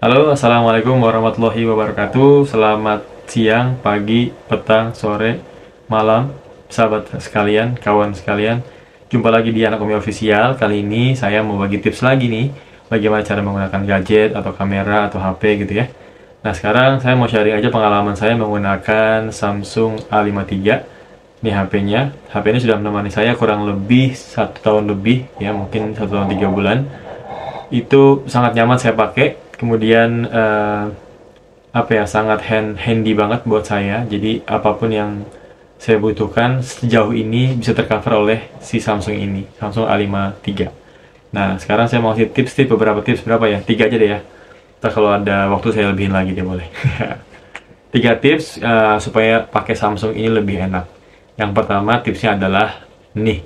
Halo, assalamualaikum warahmatullahi wabarakatuh. Selamat siang, pagi, petang, sore, malam, sahabat sekalian, kawan sekalian. Jumpa lagi di Anak Umi Official. Kali ini saya mau bagi tips lagi nih, bagaimana cara menggunakan gadget atau kamera atau HP gitu ya. Nah, sekarang saya mau sharing aja pengalaman saya menggunakan Samsung A53. Ini HP-nya. HP ini sudah menemani saya kurang lebih 1 tahun lebih, ya mungkin 1 tahun 3 bulan. Itu sangat nyaman saya pakai. Kemudian sangat handy banget buat saya. Jadi apapun yang saya butuhkan sejauh ini bisa tercover oleh si Samsung ini, Samsung A53. Nah, sekarang saya mau kasih tips, beberapa tips, berapa ya? 3 aja deh ya. Ntar kalau ada waktu saya lebihin lagi deh, boleh. 3 tips supaya pakai Samsung ini lebih enak. Yang pertama tipsnya adalah nih,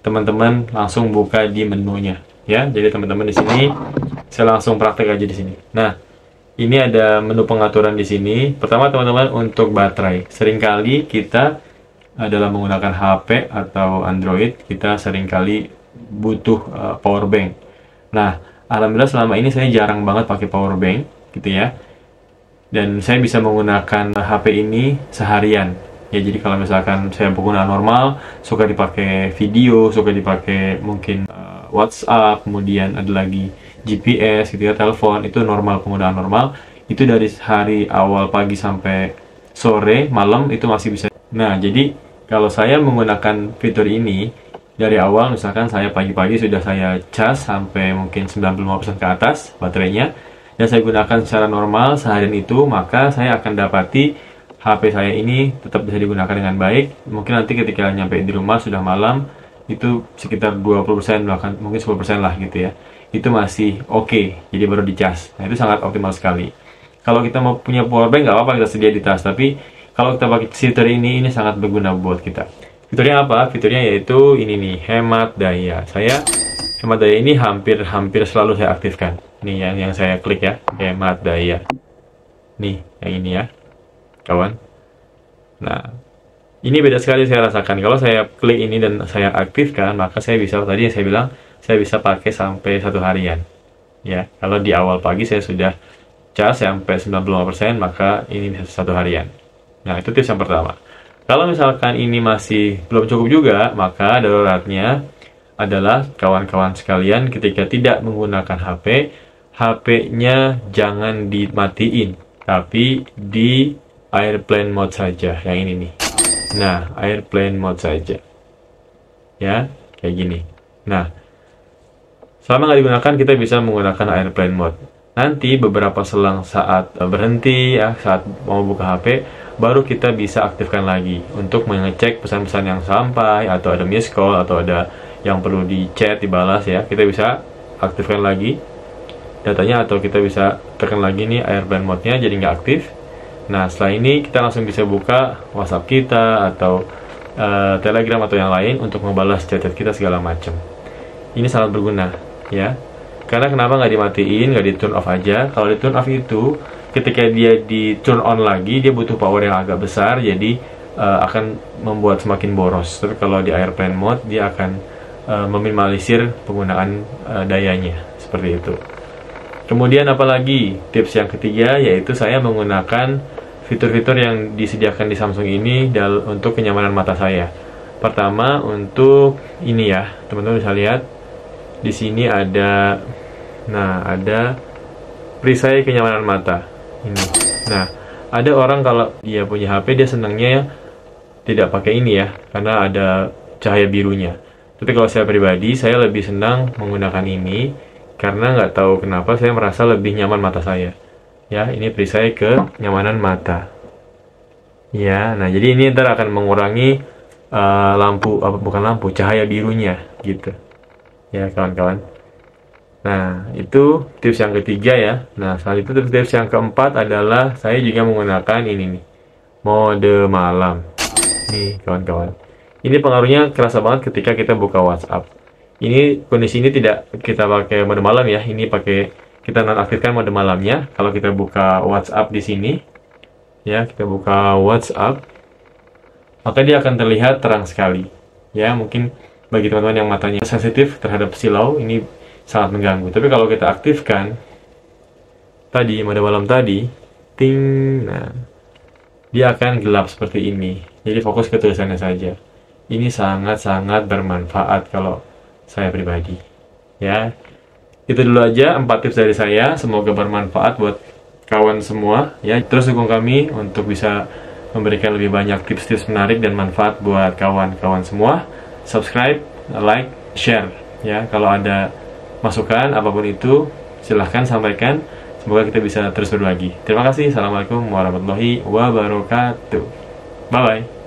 teman-teman langsung buka di menunya ya. Jadi teman-teman di sini saya langsung praktek aja di sini. Nah, ini ada menu pengaturan di sini. Pertama teman-teman untuk baterai. Seringkali kita dalam menggunakan HP atau Android kita seringkali butuh power bank. Nah, alhamdulillah selama ini saya jarang banget pakai power bank gitu ya. Dan saya bisa menggunakan HP ini seharian. Ya, jadi kalau misalkan saya pengguna normal, suka dipakai video, suka dipakai mungkin WhatsApp, kemudian ada lagi GPS gitu ya, telepon, itu normal, penggunaan normal. Itu dari hari awal pagi sampai sore, malam itu masih bisa. Nah, jadi kalau saya menggunakan fitur ini dari awal, misalkan saya pagi-pagi sudah saya cas sampai mungkin 95% ke atas baterainya, dan saya gunakan secara normal seharian itu, maka saya akan dapati HP saya ini tetap bisa digunakan dengan baik. Mungkin nanti ketika nyampe di rumah sudah malam, itu sekitar 20%, bahkan mungkin 10% lah gitu ya. Itu masih oke, jadi baru dicas. Nah, itu sangat optimal sekali. Kalau kita mau punya powerbank, nggak apa-apa kita sedia di tas. Tapi kalau kita pakai fitur ini sangat berguna buat kita. Fiturnya apa? Fiturnya yaitu ini nih, hemat daya. Saya hemat daya ini hampir selalu saya aktifkan. Nih yang saya klik ya, hemat daya. Nih, yang ini ya, kawan. Nah, ini beda sekali saya rasakan. Kalau saya klik ini dan saya aktifkan, maka saya bisa, tadi yang saya bilang, saya bisa pakai sampai 1 harian. Ya, kalau di awal pagi saya sudah cas sampai 95%, maka ini bisa 1 harian. Nah, itu tips yang pertama. Kalau misalkan ini masih belum cukup juga, maka daruratnya adalah kawan-kawan sekalian ketika tidak menggunakan HP, HP-nya jangan dimatiin, tapi di airplane mode saja, yang ini nih. Nah, airplane mode saja. Ya, kayak gini. Nah, selama nggak digunakan, kita bisa menggunakan airplane mode. Nanti beberapa selang saat berhenti ya, saat mau buka HP, baru kita bisa aktifkan lagi untuk mengecek pesan-pesan yang sampai, atau ada miss call, atau ada yang perlu di chat, dibalas ya. Kita bisa aktifkan lagi datanya, atau kita bisa tekan lagi nih airplane mode-nya jadi nggak aktif. Nah, setelah ini kita langsung bisa buka WhatsApp kita atau Telegram atau yang lain untuk membalas chat-chat kita segala macam. Ini sangat berguna ya. Karena kenapa nggak dimatiin, nggak di turn off aja? Kalau di turn off itu, ketika dia di turn on lagi, dia butuh power yang agak besar, jadi akan membuat semakin boros. Tapi kalau di airplane mode, dia akan meminimalisir penggunaan dayanya, seperti itu. Kemudian apalagi tips yang ketiga, yaitu saya menggunakan fitur-fitur yang disediakan di Samsung ini untuk kenyamanan mata saya. Pertama, untuk ini ya, teman-teman bisa lihat di sini ada, ada perisai kenyamanan mata ini. Nah, ada orang kalau dia punya HP, dia senangnya tidak pakai ini ya, karena ada cahaya birunya. Tapi kalau saya pribadi, saya lebih senang menggunakan ini karena nggak tahu kenapa saya merasa lebih nyaman mata saya. Ya, ini perisai kenyamanan mata. Ya, nah jadi ini ntar akan mengurangi cahaya birunya gitu. Ya, kawan-kawan. Nah, itu tips yang ketiga ya. Nah, saat itu tips yang keempat adalah saya juga menggunakan ini nih, mode malam. Nih, kawan-kawan. Ini pengaruhnya kerasa banget ketika kita buka WhatsApp. Ini kondisi ini tidak kita pakai mode malam ya. Ini kita nonaktifkan mode malamnya. Kalau kita buka WhatsApp di sini, ya kita buka WhatsApp, maka dia akan terlihat terang sekali. Ya, mungkin bagi teman-teman yang matanya sensitif terhadap silau, ini sangat mengganggu. Tapi kalau kita aktifkan, tadi, mode malam tadi, ting, nah, dia akan gelap seperti ini. Jadi fokus ke tulisannya saja. Ini sangat-sangat bermanfaat kalau saya pribadi. Ya, itu dulu aja 4 tips dari saya. Semoga bermanfaat buat kawan semua. Ya, terus dukung kami untuk bisa memberikan lebih banyak tips-tips menarik dan manfaat buat kawan-kawan semua. Subscribe, like, share. Ya, kalau ada masukan apapun itu, silahkan sampaikan. Semoga kita bisa terus berbagi. Terima kasih. Assalamualaikum warahmatullahi wabarakatuh. Bye bye.